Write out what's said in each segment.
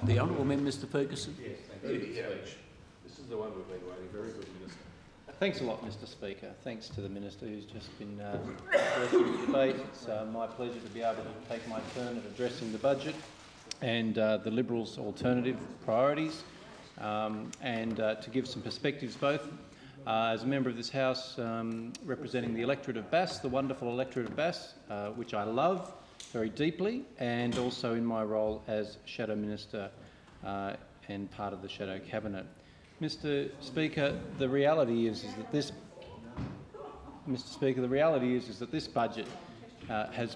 The Honourable Member, Mr Ferguson. Yes, thank you. This is the one we've been waiting. Very good, Minister. Thanks a lot, Mr Speaker. Thanks to the Minister who's just been addressing the debate. It's my pleasure to be able to take my turn at addressing the budget and the Liberals' alternative priorities and to give some perspectives both as a member of this House representing the electorate of Bass, the wonderful electorate of Bass, which I love very deeply, and also in my role as Shadow Minister and part of the Shadow Cabinet. Mr Speaker, the reality is that this budget has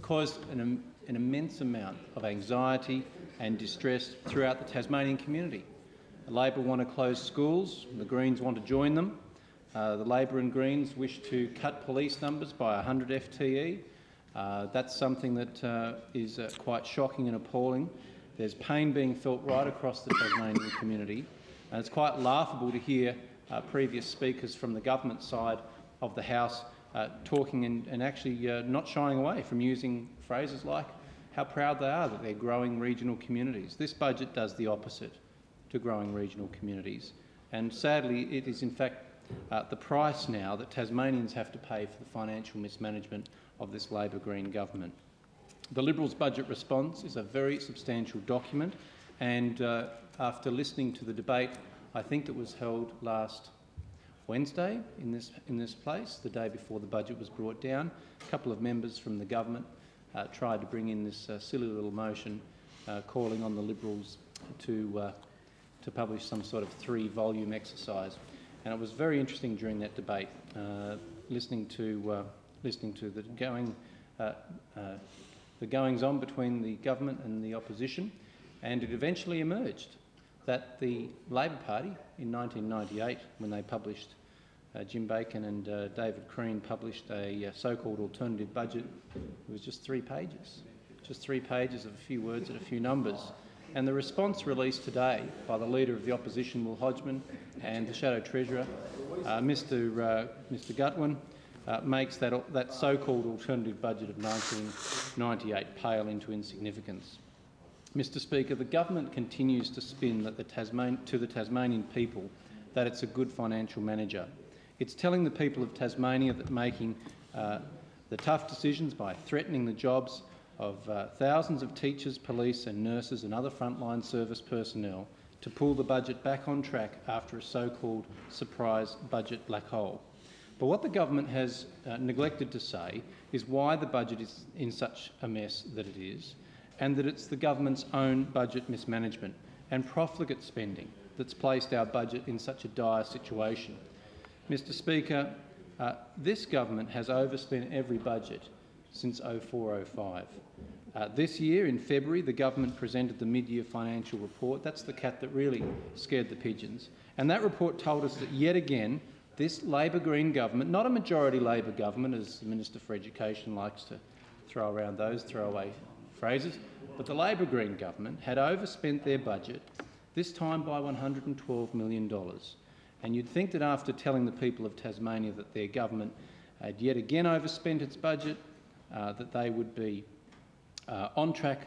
caused an immense amount of anxiety and distress throughout the Tasmanian community. The Labor want to close schools, the Greens want to join them. The Labor and Greens wish to cut police numbers by 100 FTE. That's something that is quite shocking and appalling. There's pain being felt right across the Tasmanian community, and it's quite laughable to hear previous speakers from the government side of the House talking and actually not shying away from using phrases like how proud they are that they're growing regional communities. This budget does the opposite to growing regional communities, and sadly it is in fact the price now that Tasmanians have to pay for the financial mismanagement of this Labor Green government. The Liberals' budget response is a very substantial document, and after listening to the debate, I think that was held last Wednesday in this place, the day before the budget was brought down, a couple of members from the government tried to bring in this silly little motion calling on the Liberals to publish some sort of 3-volume exercise, and it was very interesting during that debate, listening to the goings-on between the government and the opposition, and it eventually emerged that the Labor Party in 1998, when they published, Jim Bacon and David Crean published a so-called alternative budget, it was just 3 pages. Just 3 pages of a few words and a few numbers. And the response released today by the Leader of the Opposition, Will Hodgman, and the Shadow Treasurer, Mr Gutwein, makes that so-called alternative budget of 1998 pale into insignificance. Mr Speaker, the government continues to spin to the Tasmanian people that it's a good financial manager. It's telling the people of Tasmania that making the tough decisions by threatening the jobs of thousands of teachers, police and nurses and other frontline service personnel to pull the budget back on track after a so-called surprise budget black hole. But what the government has neglected to say is why the budget is in such a mess that it is, and that it's the government's own budget mismanagement and profligate spending that's placed our budget in such a dire situation. Mr Speaker, this government has overspent every budget since 04-05. This year, in February, the government presented the mid-year financial report. That's the cat that really scared the pigeons. And that report told us that yet again, this Labor Green government, not a majority Labor government, as the Minister for Education likes to throw around those throwaway phrases, but the Labor Green government had overspent their budget, this time by $112 million. And you'd think that after telling the people of Tasmania that their government had yet again overspent its budget, that they would be on track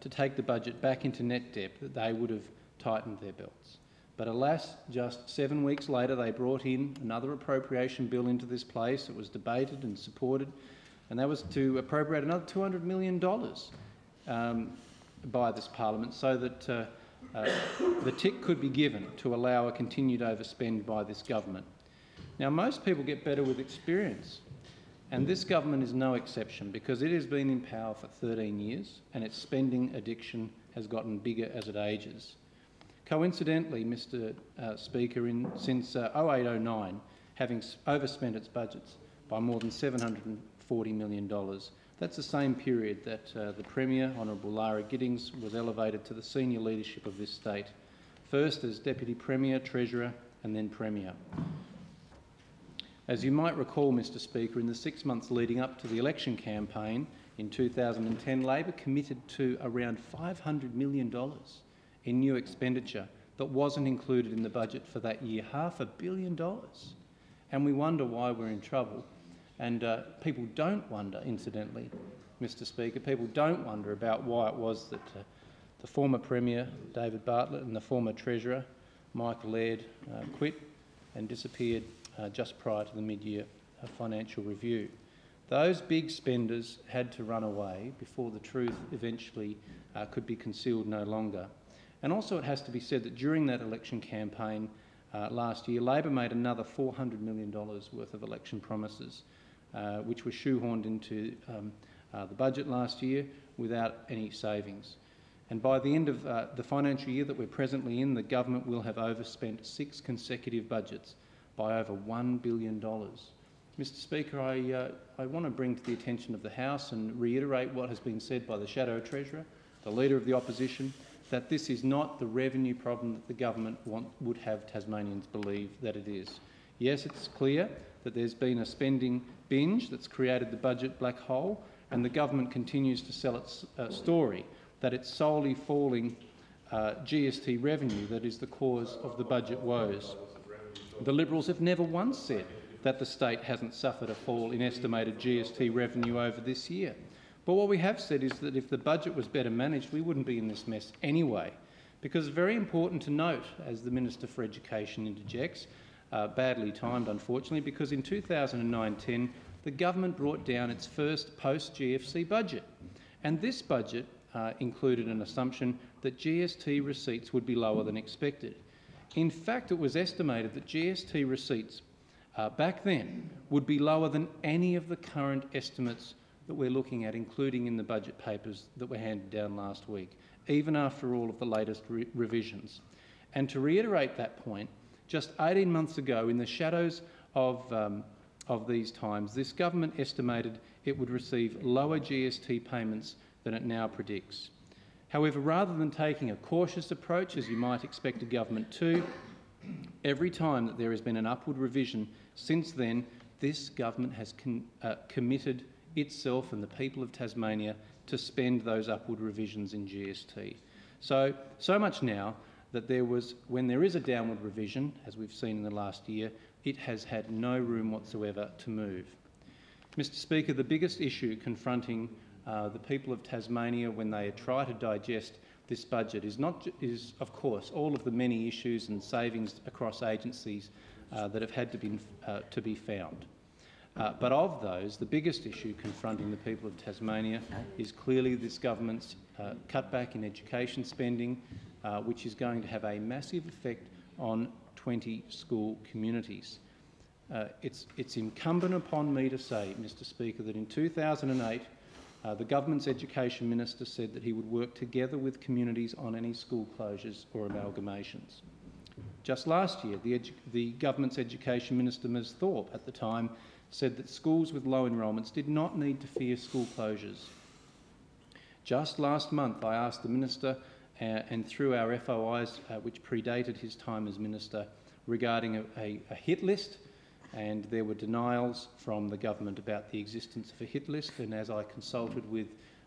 to take the budget back into net debt, that they would have tightened their belts. But alas, just 7 weeks later they brought in another appropriation bill into this place. It was debated and supported, and that was to appropriate another $200 million by this parliament so that the tick could be given to allow a continued overspend by this government. Now, most people get better with experience, and this government is no exception because it has been in power for 13 years and its spending addiction has gotten bigger as it ages. Coincidentally, Mr Speaker, since 08-09, having overspent its budgets by more than $740 million, that's the same period that the Premier, Honourable Lara Giddings, was elevated to the senior leadership of this state, first as Deputy Premier, Treasurer and then Premier. As you might recall, Mr Speaker, in the 6 months leading up to the election campaign in 2010, Labor committed to around $500 million in new expenditure that wasn't included in the budget for that year, $500 million. And we wonder why we're in trouble. And people don't wonder, incidentally, Mr Speaker, people don't wonder about why it was that the former Premier, David Bartlett, and the former Treasurer, Michael Laird, quit and disappeared just prior to the mid-year financial review. Those big spenders had to run away before the truth eventually could be concealed no longer. And also it has to be said that during that election campaign last year, Labor made another $400 million worth of election promises, which were shoehorned into the budget last year without any savings. And by the end of the financial year that we're presently in, the government will have overspent 6 consecutive budgets by over $1 billion. Mr Speaker, I want to bring to the attention of the House and reiterate what has been said by the Shadow Treasurer, the Leader of the Opposition, that this is not the revenue problem that the government would have Tasmanians believe that it is. Yes, it's clear that there's been a spending binge that's created the budget black hole, and the government continues to sell its story that it's solely falling GST revenue that is the cause of the budget woes. The Liberals have never once said that the state hasn't suffered a fall in estimated GST revenue over this year. But what we have said is that if the budget was better managed, we wouldn't be in this mess anyway. Because it's very important to note, as the Minister for Education interjects, badly timed unfortunately, because in 2009-10 the government brought down its first post-GFC budget. And this budget included an assumption that GST receipts would be lower than expected. In fact, it was estimated that GST receipts back then would be lower than any of the current estimates that we're looking at, including in the budget papers that were handed down last week, even after all of the latest revisions. And to reiterate that point, just 18 months ago, in the shadows of these times, this government estimated it would receive lower GST payments than it now predicts. However, rather than taking a cautious approach, as you might expect a government to, every time that there has been an upward revision since then, this government has committed itself and the people of Tasmania to spend those upward revisions in GST. So much now that when there is a downward revision, as we've seen in the last year, it has had no room whatsoever to move. Mr Speaker, the biggest issue confronting the people of Tasmania when they try to digest this budget is of course all of the many issues and savings across agencies that have had to be found. But of those, the biggest issue confronting the people of Tasmania is clearly this government's cutback in education spending, which is going to have a massive effect on 20 school communities. It's incumbent upon me to say, Mr Speaker, that in 2008 the government's education minister said that he would work together with communities on any school closures or amalgamations. Just last year, the government's education minister, Ms Thorpe, at the time, said that schools with low enrolments did not need to fear school closures. Just last month, I asked the minister, and through our FOIs, which predated his time as minister, regarding a hit list, and there were denials from the government about the existence of a hit list. And as I consulted with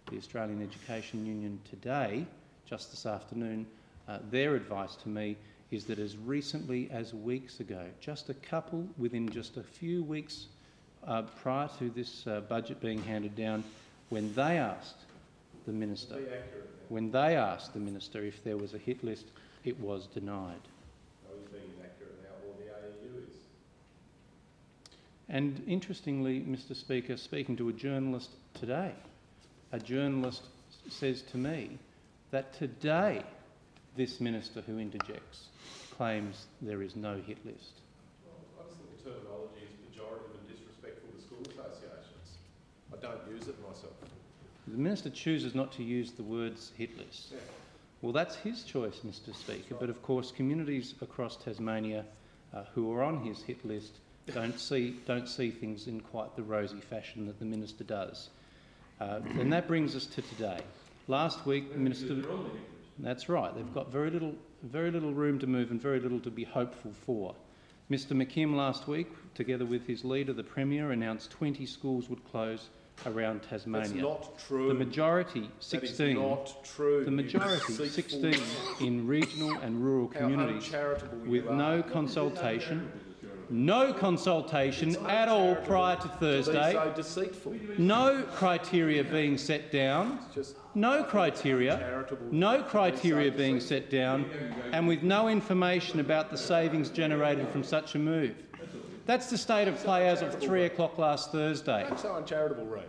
the Australian Education Union today, just this afternoon, their advice to me is that as recently as weeks ago, within just a few weeks prior to this budget being handed down, when they asked the minister if there was a hit list, it was denied. And interestingly, Mr Speaker, speaking to a journalist today, a journalist says to me that today this minister who interjects claims there is no hit list. Well, I just think the terminology is pejorative and disrespectful to school associations. I don't use it myself. The minister chooses not to use the words hit list. Yeah. Well, that's his choice, Mr Speaker, but of course communities across Tasmania who are on his hit list don't see things in quite the rosy fashion that the minister does. And that brings us to today. Last week, the minister... That's right. They've got very little room to move and very little to be hopeful for. Mr McKim last week, together with his leader, the Premier, announced 20 schools would close around Tasmania. That's not true. The majority, 16. That is not true. The majority, 16, in regional and rural communities, with no consultation. no consultation at all prior to Thursday, so deceitful. no criteria being set down, no criteria being set down, and with no information about the savings generated from such a move. That's the state of play as of 3 o'clock last Thursday. That's so uncharitable, Ray.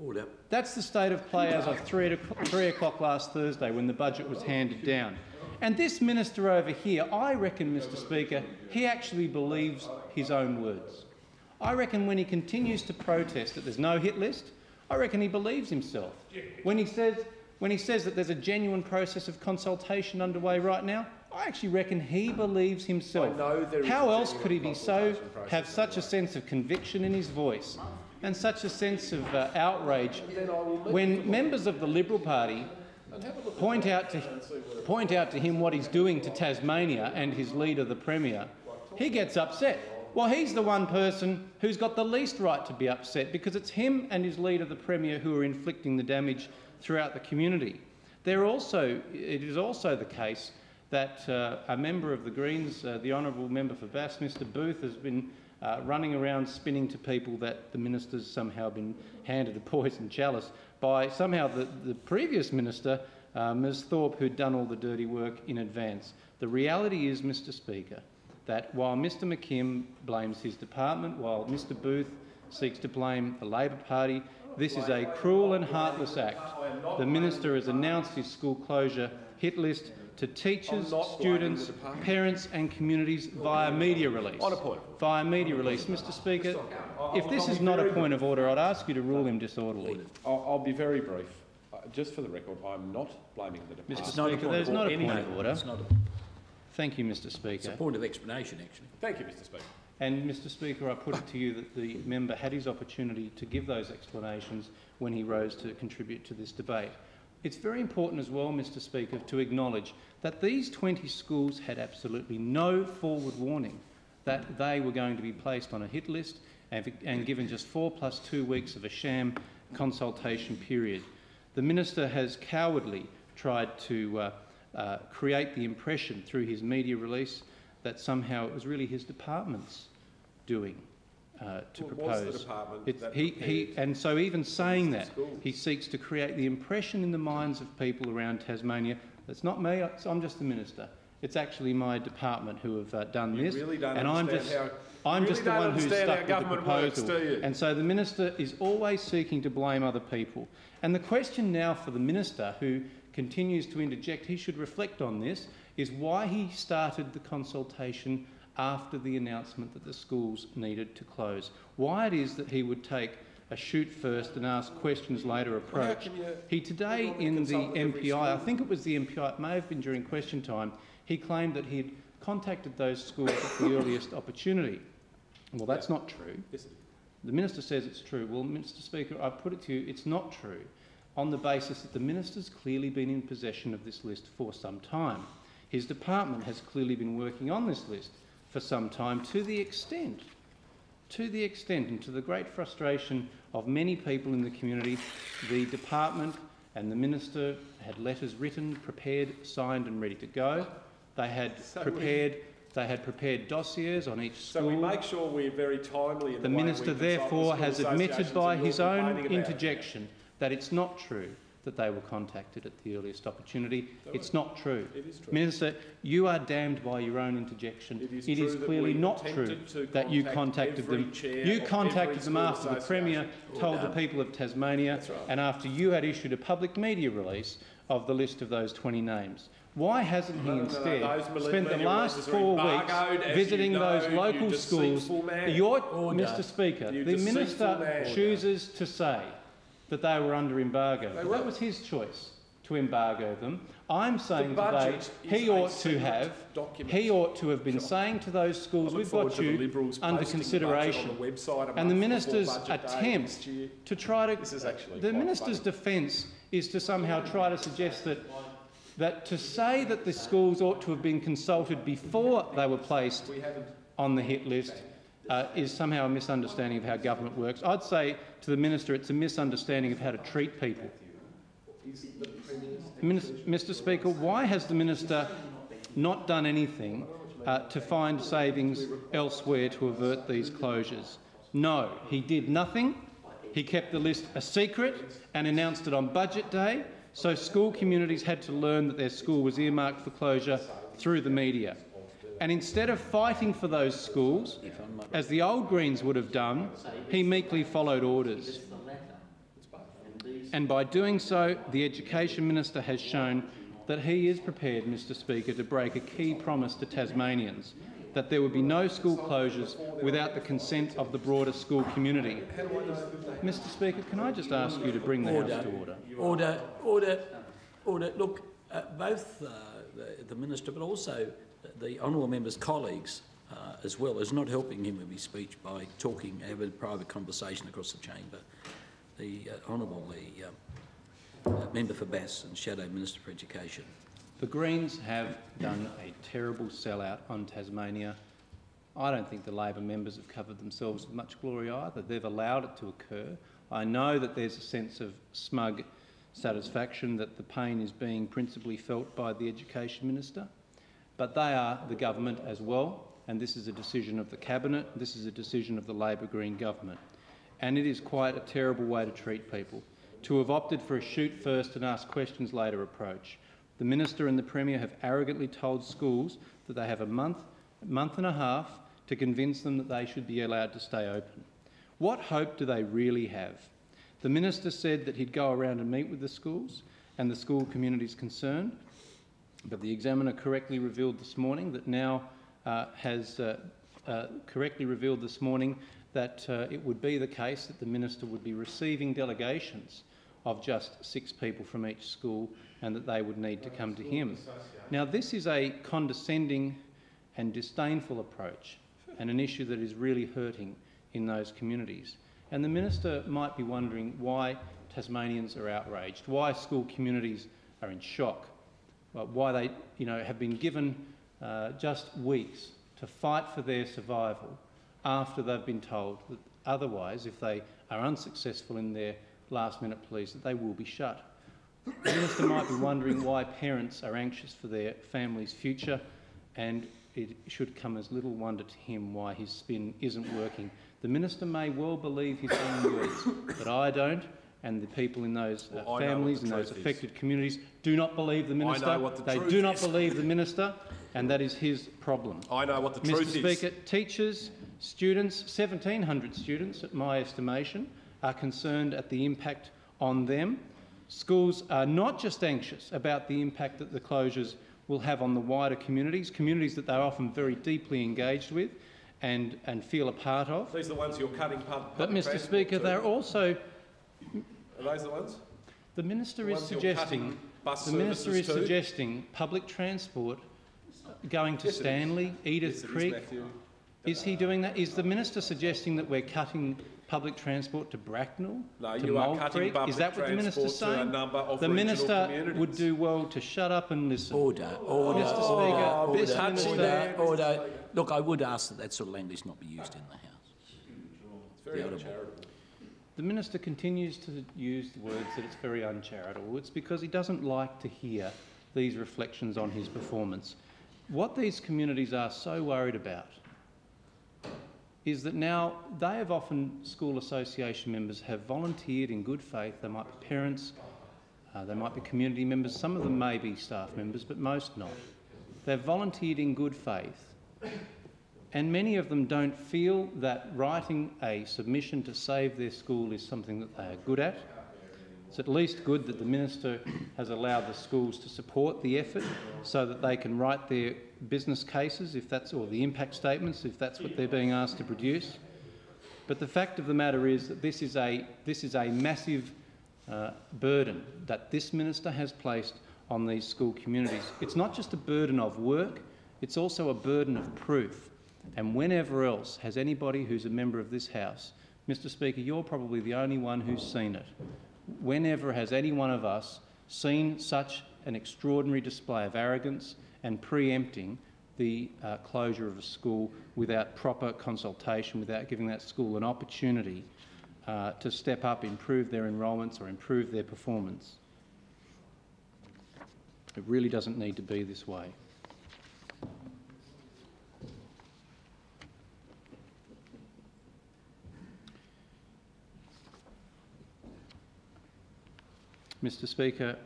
Order. That's the state of play as of 3 o'clock last Thursday when the budget was handed down. And this minister over here, I reckon, Mr Speaker, he actually believes his own words. I reckon when he continues to protest that there's no hit list, I reckon he believes himself. When he says that there's a genuine process of consultation underway right now, I actually reckon he believes himself. How else could he be have such a sense of conviction in his voice and such a sense of outrage when members of the Liberal Party point out to him what he's doing to Tasmania and his leader, the Premier? He gets upset. Well, he's the one person who's got the least right to be upset, because it's him and his leader, the Premier, who are inflicting the damage throughout the community. It is also the case that a member of the Greens, the Honourable Member for Bass, Mr Booth, has been running around spinning to people that the minister's somehow been handed a poison chalice by somehow the previous minister, Ms Thorpe, who'd done all the dirty work in advance. The reality is, Mr Speaker, that while Mr McKim blames his department, while Mr Booth seeks to blame the Labor Party, this is a cruel and heartless act. The minister has announced his school closure hit list to teachers, students, parents and communities via media release. Via media release. Mr Speaker, if this is not a point of order, I'd ask you to rule him disorderly. I'll be very brief. Just for the record, I'm not blaming the department. Mr Speaker, there's not a point of order. Thank you, Mr Speaker. It's a point of explanation, actually. Thank you, Mr Speaker. And, Mr Speaker, I put it to you that the member had his opportunity to give those explanations when he rose to contribute to this debate. It's very important as well, Mr Speaker, to acknowledge that these 20 schools had absolutely no forward warning that they were going to be placed on a hit list and given just 4 + 2 weeks of a sham consultation period. The minister has cowardly tried to create the impression through his media release that somehow it was really his department's doing to propose. And so even saying that, he seeks to create the impression in the minds of people around Tasmania, it's not me, I'm just the minister. It's actually my department who have done this, and I'm just the one who's stuck with the proposal. And so the minister is always seeking to blame other people. And the question now for the minister, who continues to interject, he should reflect on this, is why he started the consultation after the announcement that the schools needed to close. Why it is that he would take a shoot first and ask questions later approach. He today in the MPI, I think it was the MPI, it may have been during question time, he claimed that he had contacted those schools at the earliest opportunity. Well, that's not true. The minister says it's true. Well, Mr Speaker, I put it to you, it's not true, on the basis that the minister's clearly been in possession of this list for some time. His department has clearly been working on this list for some time, to the extent and to the great frustration of many people in the community, the department and the minister had letters written, prepared, signed and ready to go. They had prepared dossiers on each school. So we make sure we're very timely in the minister therefore has admitted by his own interjection that it's not true that they were contacted at the earliest opportunity. It's not true. It is true. Minister, you are damned by your own interjection. It is clearly not true that you contacted them. You contacted them after the Premier told the people of Tasmania and after you had issued a public media release of the list of those 20 names. Why hasn't he instead spent the last 4 weeks visiting those local schools? Mr Speaker, the minister chooses to say that they were under embargo. Well, that was his choice to embargo them. I'm saying today he ought to have been saying to those schools, we've got you under consideration. And the minister's attempt to try to... The minister's defence is to somehow try to suggest that to say that the schools ought to have been consulted before they were placed on the hit list is somehow a misunderstanding of how government works. I'd say to the minister it's a misunderstanding of how to treat people. Mr Speaker, why has the minister not done anything to find savings elsewhere to avert these closures. No, he did nothing. He kept the list a secret and announced it on budget day, so school communities had to learn that their school was earmarked for closure through the media. And instead of fighting for those schools, as the old Greens would have done, he meekly followed orders. And by doing so, the Education Minister has shown that he is prepared, Mr Speaker, to break a key promise to Tasmanians, that there would be no school closures without the consent of the broader school community. Mr Speaker, can I just ask you to bring the House to order? Order. Look, both the Minister but also the honourable member's colleagues as well is not helping him with his speech by having a private conversation across the chamber. The Honourable Member for Bass and Shadow Minister for Education. The Greens have done a terrible sellout on Tasmania. I don't think the Labor members have covered themselves with much glory either. They've allowed it to occur. I know that there's a sense of smug satisfaction that the pain is being principally felt by the Education Minister, but they are the government as well, and this is a decision of the Cabinet, this is a decision of the Labor Green government. And it is quite a terrible way to treat people, to have opted for a shoot first and ask questions later approach. The Minister and the Premier have arrogantly told schools that they have a month and a half to convince them that they should be allowed to stay open. What hope do they really have? The Minister said that he'd go around and meet with the schools and the school communities concerned, but the Examiner correctly revealed this morning that it would be the case that the Minister would be receiving delegations of just 6 people from each school and that they would need to come to him. Now, this is a condescending and disdainful approach and an issue that is really hurting in those communities. And the Minister might be wondering why Tasmanians are outraged, why school communities are in shock, why they have been given just weeks to fight for their survival after they've been told that otherwise, if they are unsuccessful in their last-minute pleas, that they will be shut. The Minister might be wondering why parents are anxious for their family's future, and it should come as little wonder to him why his spin isn't working. The Minister may well believe his own words, but I don't, and the people in those families and those affected communities do not believe the Minister. They do not believe the Minister, and that is his problem. I know what the truth is. Mr Speaker, teachers, students, 1,700 students at my estimation, are concerned at the impact on them. Schools are not just anxious about the impact that the closures will have on the wider communities that they're often very deeply engaged with and feel a part of. These are the ones you're cutting public But, Mr Speaker, they're also... Are those the ones? The Minister is suggesting public transport going to Stanley, Edith Creek. Is he doing that? Is the Minister suggesting that we're cutting public transport to Bracknell, to Mole Creek? Is that what the Minister's saying? The Minister would do well to shut up and listen. Order. Mr Speaker, Order. Look, I would ask that sort of language not be used in the House. It's very uncharitable. The Minister continues to use the words that it's very uncharitable. It's because he doesn't like to hear these reflections on his performance. What these communities are so worried about is that now they have often, school association members have volunteered in good faith. They might be parents, they might be community members, some of them may be staff members, but most not. They've volunteered in good faith, and many of them don't feel that writing a submission to save their school is something that they are good at. It's at least good that the Minister has allowed the schools to support the effort so that they can write their business cases, or the impact statements, if that's what they're being asked to produce. But the fact of the matter is that this is a massive burden that this Minister has placed on these school communities. It's not just a burden of work, it's also a burden of proof. And whenever else has anybody who's a member of this House, Mr Speaker, you're probably the only one who's seen it. Whenever has any one of us seen such an extraordinary display of arrogance and preempting the closure of a school without proper consultation, without giving that school an opportunity to step up, improve their enrolments or improve their performance? It really doesn't need to be this way. Mr Speaker,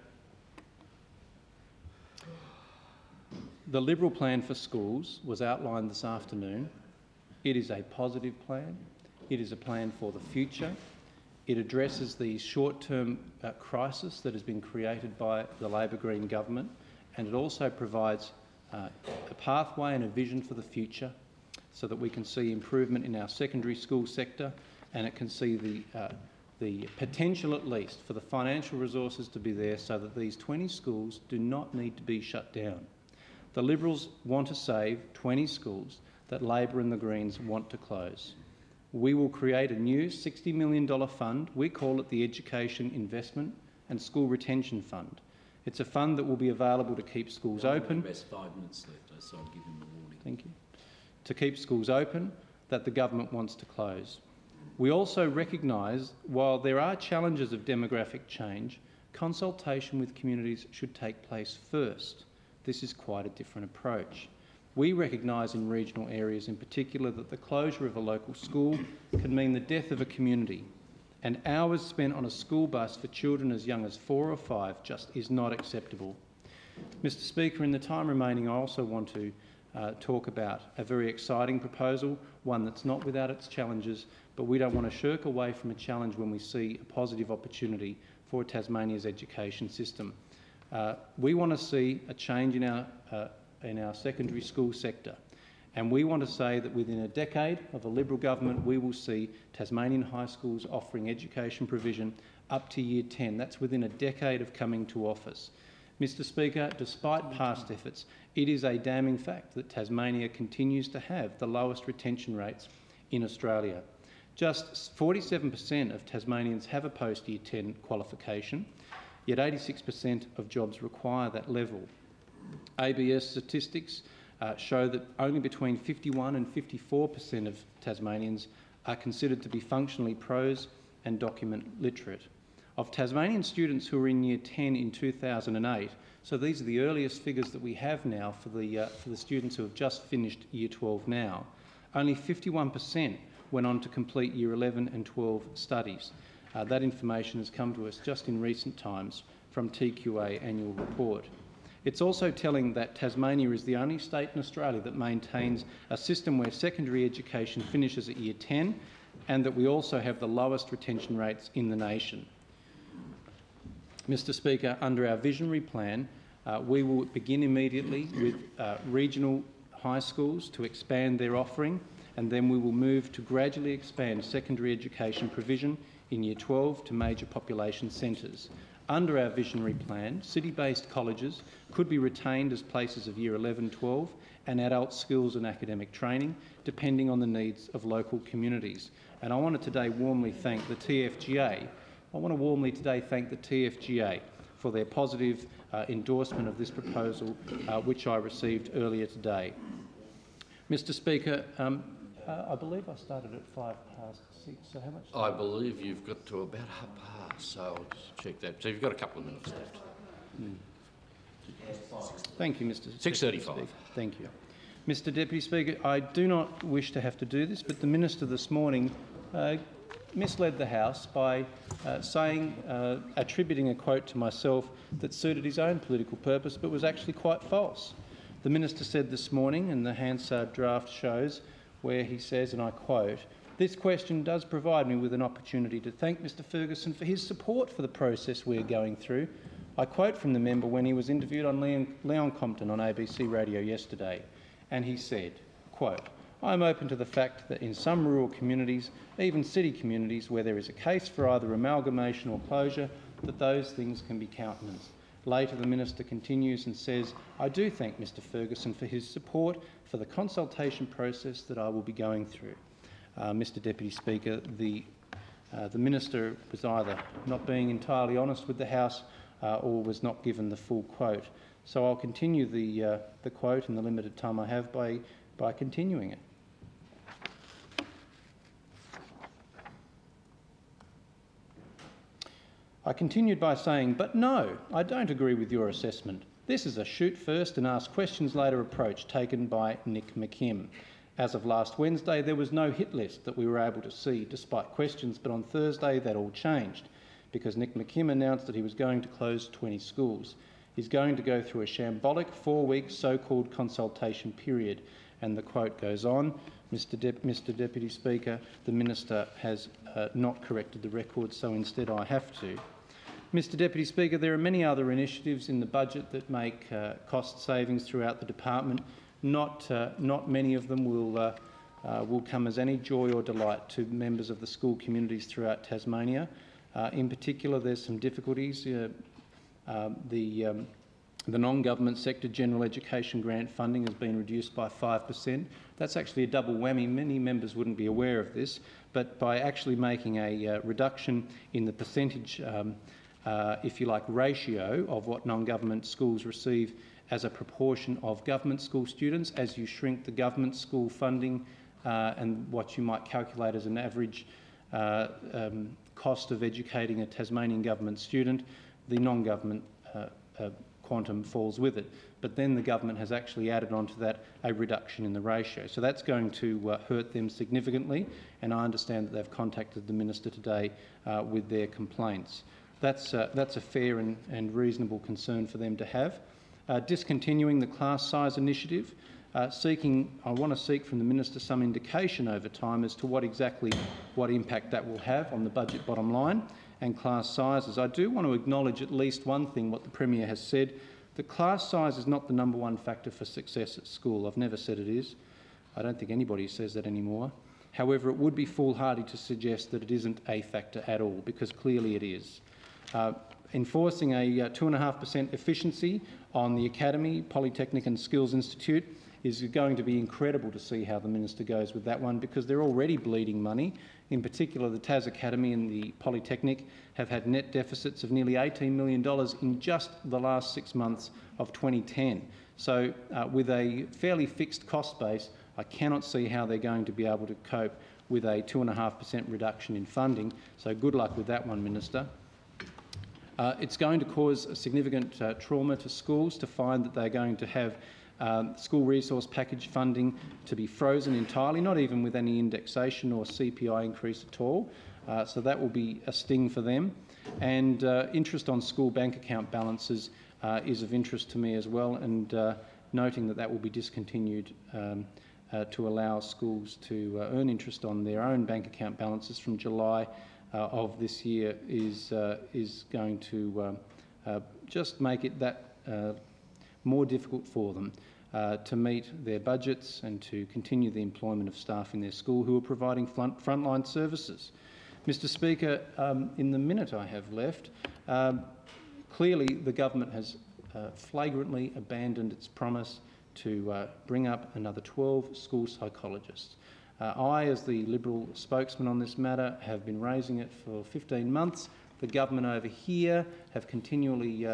the Liberal plan for schools was outlined this afternoon. It is a positive plan. It is a plan for the future. It addresses the short-term crisis that has been created by the Labor Green government, and it also provides a pathway and a vision for the future so that we can see improvement in our secondary school sector, and it can see the potential, at least, for the financial resources to be there so that these 20 schools do not need to be shut down. The Liberals want to save 20 schools that Labor and the Greens want to close. We will create a new $60 million fund. We call it the Education Investment and School Retention Fund. It's a fund that will be available to keep schools open. There's 5 minutes left, so I'll give him a warning. Thank you. To keep schools open that the government wants to close. We also recognise, while there are challenges of demographic change, consultation with communities should take place first. This is quite a different approach. We recognise in regional areas in particular that the closure of a local school can mean the death of a community, and hours spent on a school bus for children as young as 4 or 5 just is not acceptable. Mr Speaker, in the time remaining, I also want to talk about a very exciting proposal, one that's not without its challenges, but we don't want to shirk away from a challenge when we see a positive opportunity for Tasmania's education system. We want to see a change in our secondary school sector, and we want to say that within a decade of a Liberal government we will see Tasmanian high schools offering education provision up to Year 10. That's within a decade of coming to office. Mr Speaker, despite past efforts, it is a damning fact that Tasmania continues to have the lowest retention rates in Australia. Just 47% of Tasmanians have a post-Year 10 qualification, yet 86% of jobs require that level. ABS statistics show that only between 51 and 54% of Tasmanians are considered to be functionally prose and document literate. Of Tasmanian students who were in Year 10 in 2008, so these are the earliest figures that we have now for the students who have just finished Year 12 now, only 51% went on to complete Year 11 and 12 studies. That information has come to us just in recent times from TQA annual report. It's also telling that Tasmania is the only state in Australia that maintains a system where secondary education finishes at Year 10, and that we also have the lowest retention rates in the nation. Mr Speaker, under our visionary plan, we will begin immediately with regional high schools to expand their offering, and then we will move to gradually expand secondary education provision in Year 12 to major population centres. Under our visionary plan, city-based colleges could be retained as places of Year 11, 12 and adult skills and academic training, depending on the needs of local communities. And I want to today warmly thank the TFGA. For their positive endorsement of this proposal, which I received earlier today. Mr Speaker, I believe I started at 6:05, so how much time? I believe you've got to about 6:30, so I'll just check that. So you've got a couple of minutes left. Thank you, Mr. 6:35. Thank you. Mr Deputy Speaker, I do not wish to have to do this, but the Minister this morning misled the House by attributing a quote to myself that suited his own political purpose but was actually quite false. The Minister said this morning, and the Hansard draft shows, where he says, and I quote, "This question does provide me with an opportunity to thank Mr Ferguson for his support for the process we are going through." I quote from the member when he was interviewed on Leon Compton on ABC Radio yesterday, and he said, quote, "I am open to the fact that in some rural communities, even city communities, where there is a case for either amalgamation or closure, that those things can be countenanced." Later, the Minister continues and says, "I do thank Mr Ferguson for his support for the consultation process that I will be going through." Mr Deputy Speaker, the Minister was either not being entirely honest with the House or was not given the full quote. So I'll continue the quote in the limited time I have by continuing it. I continued by saying, "But no, I don't agree with your assessment. This is a shoot first and ask questions later approach taken by Nick McKim. As of last Wednesday, there was no hit list that we were able to see despite questions, but on Thursday that all changed. because Nick McKim announced that he was going to close 20 schools. He's going to go through a shambolic 4-week so-called consultation period. And the quote goes on, Mr Deputy Speaker, the Minister has not corrected the record, so instead I have to. Mr Deputy Speaker, there are many other initiatives in the budget that make cost savings throughout the department. Not many of them will come as any joy or delight to members of the school communities throughout Tasmania. In particular, there's some difficulties. The non-government sector general education grant funding has been reduced by 5%. That's actually a double whammy. Many members wouldn't be aware of this, but by actually making a reduction in the percentage, if you like, ratio of what non-government schools receive as a proportion of government school students, as you shrink the government school funding and what you might calculate as an average cost of educating a Tasmanian government student, the non-government quantum falls with it. But then the government has actually added onto that a reduction in the ratio. So that's going to hurt them significantly, and I understand that they've contacted the Minister today with their complaints. That's a fair and reasonable concern for them to have. Discontinuing the class size initiative, I want to seek from the Minister some indication over time as to what impact that will have on the budget bottom line and class sizes. I do want to acknowledge at least one thing, what the Premier has said, that class size is not the #1 factor for success at school. I've never said it is. I don't think anybody says that anymore. However, it would be foolhardy to suggest that it isn't a factor at all, because clearly it is. Enforcing a 2.5% efficiency on the Academy, Polytechnic and Skills Institute is going to be incredible to see how the Minister goes with that one, because they're already bleeding money. In particular, the Tas Academy and the Polytechnic have had net deficits of nearly $18 million in just the last 6 months of 2010. So with a fairly fixed cost base, I cannot see how they're going to be able to cope with a 2.5% reduction in funding. So good luck with that one, Minister. It's going to cause a significant trauma to schools to find that they're going to have school resource package funding to be frozen entirely, not even with any indexation or CPI increase at all. So that will be a sting for them. And interest on school bank account balances is of interest to me as well, and noting that that will be discontinued to allow schools to earn interest on their own bank account balances from July of this year is going to just make it that more difficult for them to meet their budgets and to continue the employment of staff in their school who are providing frontline services. Mr Speaker, in the minute I have left, clearly the government has flagrantly abandoned its promise to bring up another 12 school psychologists. I, as the Liberal spokesman on this matter, have been raising it for 15 months. The government over here have continually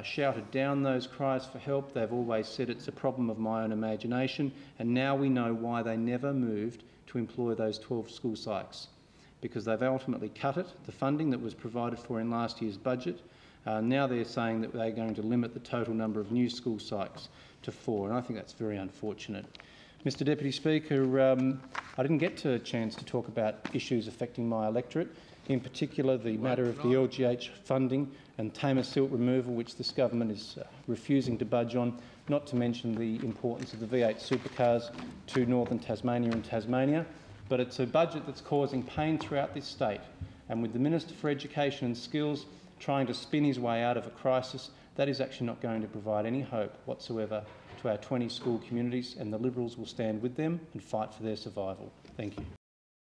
shouted down those cries for help. They've always said it's a problem of my own imagination, and now we know why they never moved to employ those 12 school psychs, because they've ultimately cut it, the funding that was provided for in last year's budget. Now they're saying that they're going to limit the total number of new school psychs to 4, and I think that's very unfortunate. Mr Deputy Speaker, I didn't get a chance to talk about issues affecting my electorate, in particular the matter of the LGH funding and tamer silt removal, which this government is refusing to budge on, not to mention the importance of the V8 supercars to northern Tasmania and Tasmania. But it's a budget that's causing pain throughout this state, and with the Minister for Education and Skills trying to spin his way out of a crisis, that is actually not going to provide any hope whatsoever to our 20 school communities, and the Liberals will stand with them and fight for their survival. Thank you.